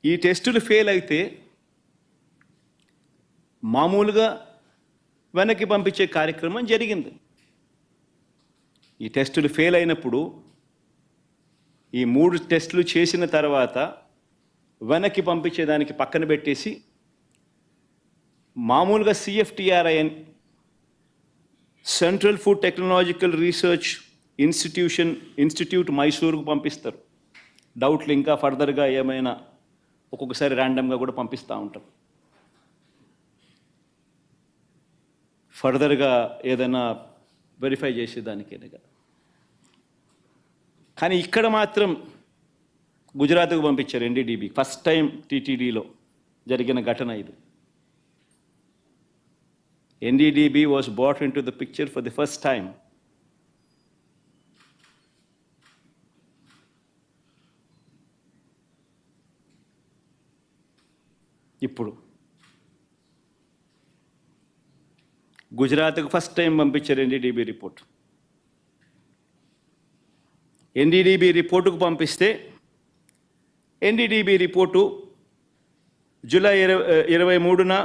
ఈ టెస్టులు ఫెయిల్ అయితే మామూలుగా వెనక్కి పంపించే కార్యక్రమం జరిగింది. ఈ టెస్టులు ఫెయిల్ అయినప్పుడు ఈ 3 టెస్టులు చేసిన తర్వాత వెనక్కి పంపించేదానికి పక్కన పెట్టేసి మామూలుగా CFTRIN central food technological research institute మైసూరుకు పంపిస్తారు. డౌట్లు ఇంకా ఫర్దర్గా ఏమైనా ఒక్కొక్కసారి ర్యాండమ్గా కూడా పంపిస్తూ ఉంటాం. ఫర్దర్గా ఏదైనా వెరిఫై చేసేదానికేనగా. కానీ ఇక్కడ మాత్రం గుజరాత్కు పంపించారు NDDB. ఫస్ట్ టైం TTDలో జరిగిన ఘటన ఇది. NDDB was brought into the picture for the first time. ఇప్పుడు గుజరాత్కు ఫస్ట్ టైం పంపించారు NDDB రిపోర్ట్. NDDB రిపోర్టుకు పంపిస్తే NDDB రిపోర్టు జూలై 23న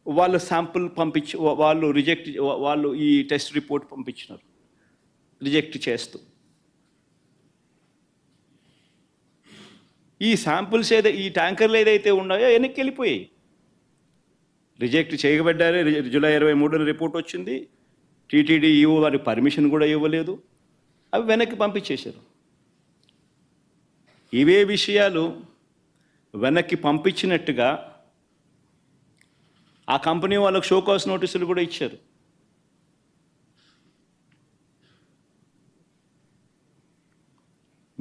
వాళ్ళు శాంపుల్ వాళ్ళు ఈ టెస్ట్ రిపోర్ట్ పంపించినారు రిజెక్ట్ చేస్తూ. ఈ శాంపుల్స్ ఈ ట్యాంకర్లు ఏదైతే ఉన్నాయో వెనక్కి వెళ్ళిపోయాయి. రిజెక్ట్ చేయబడ్డారే. జూలై 23న రిపోర్ట్ వచ్చింది. TTD EO వారికి పర్మిషన్ కూడా ఇవ్వలేదు. అవి వెనక్కి పంపించేశారు. ఇవే విషయాలు వెనక్కి పంపించినట్టుగా ఆ కంపెనీ వాళ్ళకు షోకాస్ నోటీసులు కూడా ఇచ్చారు.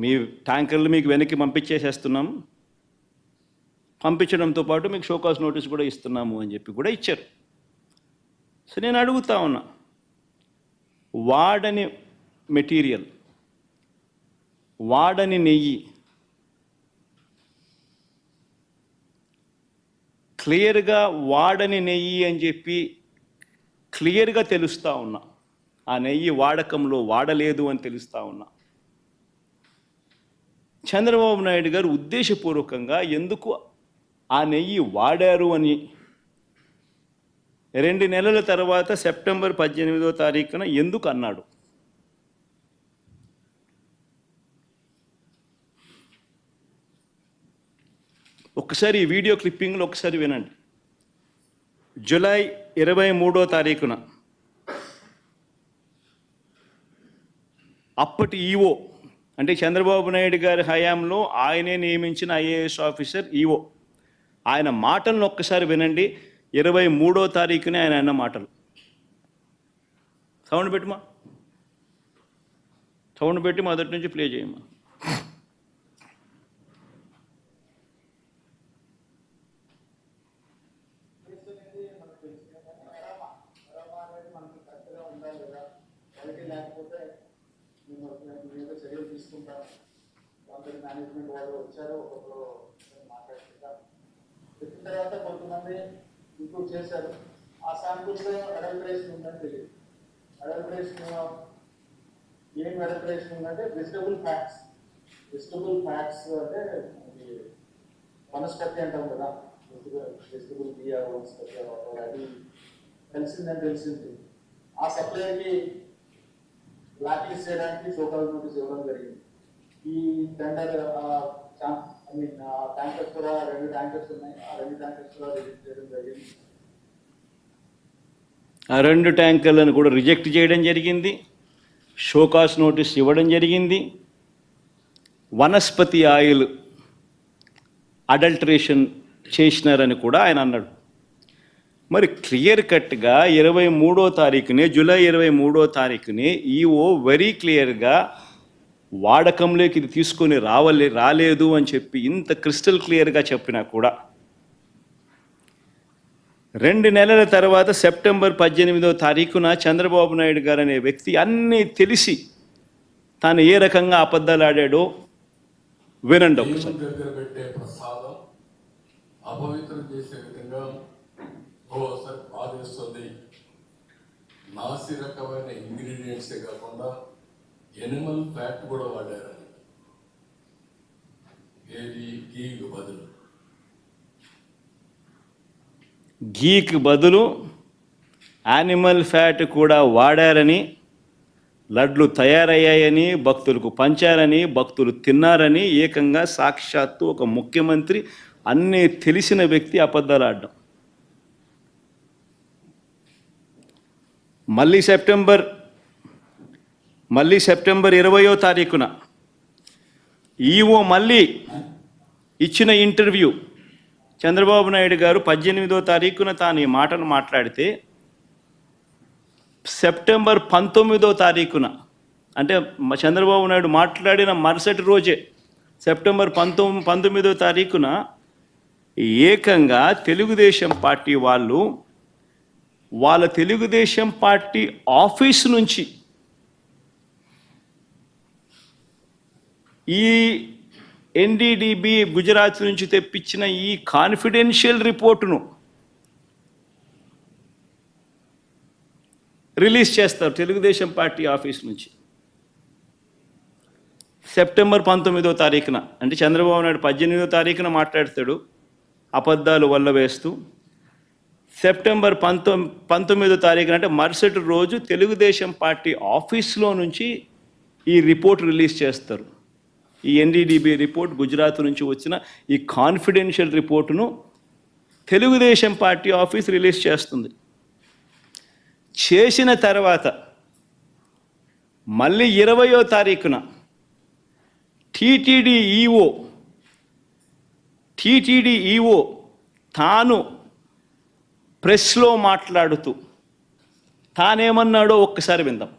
మీ ట్యాంకర్లు మీకు వెనక్కి పంపించేసేస్తున్నాం, పంపించడంతో పాటు మీకు షోకాస్ నోటీస్ కూడా ఇస్తున్నాము అని చెప్పి కూడా ఇచ్చారు. సో నేను అడుగుతా ఉన్నా, వాడని మెటీరియల్, వాడని నెయ్యి క్లియర్గా వాడని నెయ్యి అని చెప్పి క్లియర్గా తెలుస్తూ ఉన్నా. ఆ నెయ్యి వాడకంలో వాడలేదు అని తెలుస్తూ ఉన్నా. చంద్రబాబు నాయుడు గారు ఉద్దేశపూర్వకంగా ఎందుకు ఆ నెయ్యి వాడారు అని 2 నెలల తర్వాత సెప్టెంబర్ 18వ తారీఖున ఎందుకు అన్నాడు? ఒక్కసారి ఈ వీడియో క్లిప్పింగ్లో ఒకసారి వినండి. జూలై 23వ తారీఖున అప్పటి ఈఓ, అంటే చంద్రబాబు నాయుడు గారి హయాంలో ఆయనే నియమించిన IAS ఆఫీసర్ ఈఓ, ఆయన మాటలను ఒక్కసారి వినండి. 23వ తారీఖునే ఆయన అన్న మాటలు. సౌండ్ పెట్టుమా, సౌండ్ పెట్టి మొదటి నుంచి ప్లే చేయమ్మా. చర్యలు తీసుకుంటాం. కొందరు మేనేజ్మెంట్ వాళ్ళు వచ్చారు, ఒక్కొక్కరు మాట్లాడుకుంటాం. చెప్పిన తర్వాత కొంతమంది ఇంప్రూవ్ చేశారు. ఆ శాంపుల్స్ అడల్టరేషన్ ఉందని తెలియదు. అడల్టరేషన్ ఏం అడల్టరేషన్ ఉందంటే వెజిటబుల్ ఫ్యాట్స్. వెజిటబుల్ ఫ్యాట్స్ అంటే వనస్పతి అంటాం కదా, వెజిటబుల్ బియ్య వనస్పతి అది తెలిసిందని తెలిసింది. ఆ సప్లైకి బ్లాక్ లిస్ట్ చేయడానికి షోకాస్ నోటీస్ ఇవ్వడం జరిగింది. ఈ టెండర్ ట్యాంకర్స్ కూడా 2 ట్యాంకర్స్ ఉన్నాయి. ఆ 2 ట్యాంకర్స్ కూడా రిజెక్ట్ చేయడం జరిగింది. ఆ 2 ట్యాంకర్లను కూడా రిజెక్ట్ చేయడం జరిగింది. షోకాస్ నోటీస్ ఇవ్వడం జరిగింది. వనస్పతి ఆయిల్ అడల్టరేషన్ చేసినారని కూడా ఆయన అన్నాడు. మరి క్లియర్ కట్గా 23వ తారీఖునే, జూలై 23వ తారీఖునే ఈఓ వెరీ క్లియర్గా వాడకంలోకి ఇది తీసుకొని రాలేదు అని చెప్పి ఇంత క్రిస్టల్ క్లియర్గా చెప్పినా కూడా 2 నెలల తర్వాత సెప్టెంబర్ 18వ తారీఖున చంద్రబాబు నాయుడు గారు అనే వ్యక్తి అన్నీ తెలిసి తాను ఏ రకంగా అబద్ధాలు ఆడాడో వినండి ఒకసారి. అపవిత్రం చేసే విధంగా బాధిస్తుంది. నాసి రకమైన ఇంగ్రీడియంట్సే కాకుండా ఎనిమల్ ఫ్యాట్ కూడా వాడారు. ఏది గీకు బదులు ఘీకి బదులు యానిమల్ ఫ్యాట్ కూడా వాడారని, లడ్లు తయారయ్యాయని, భక్తులకు పంచారని, భక్తులు తిన్నారని ఏకంగా సాక్షాత్తు ఒక ముఖ్యమంత్రి అన్నీ తెలిసిన వ్యక్తి అబద్ధాలు ఆడడం. మళ్ళీ సెప్టెంబర్ 20వ తారీఖున ఈఓ మళ్ళీ ఇచ్చిన ఇంటర్వ్యూ, చంద్రబాబు నాయుడు గారు 18వ తారీఖున తాను ఈ మాటను మాట్లాడితే సెప్టెంబర్ 19వ తారీఖున, అంటే చంద్రబాబు నాయుడు మాట్లాడిన మరుసటి రోజే సెప్టెంబర్ 19వ తారీఖున ఏకంగా తెలుగుదేశం పార్టీ వాళ్ళు వాళ్ళ తెలుగుదేశం పార్టీ ఆఫీస్ నుంచి ఈ ఎన్డీడీబీ గుజరాత్ నుంచి తెప్పించిన ఈ కాన్ఫిడెన్షియల్ రిపోర్టును రిలీజ్ చేస్తారు తెలుగుదేశం పార్టీ ఆఫీస్ నుంచి. సెప్టెంబర్ 19వ తారీఖున, అంటే చంద్రబాబు నాయుడు 18వ తారీఖున మాట్లాడతాడు అబద్ధాలు వల్ల వేస్తూ. సెప్టెంబర్ 19వ తారీఖున, అంటే మరుసటి రోజు తెలుగుదేశం పార్టీ ఆఫీస్లో నుంచి ఈ రిపోర్ట్ రిలీజ్ చేస్తారు. ఈ ఎన్డీడీబీ రిపోర్ట్, గుజరాత్ నుంచి వచ్చిన ఈ కాన్ఫిడెన్షియల్ రిపోర్టును తెలుగుదేశం పార్టీ ఆఫీస్ రిలీజ్ చేస్తుంది. చేసిన తర్వాత మళ్ళీ 20వ తారీఖున టీటీడీ ఈఓ తాను ప్రెస్లో మాట్లాడుతూ తానేమన్నాడో ఒక్కసారి విందాం.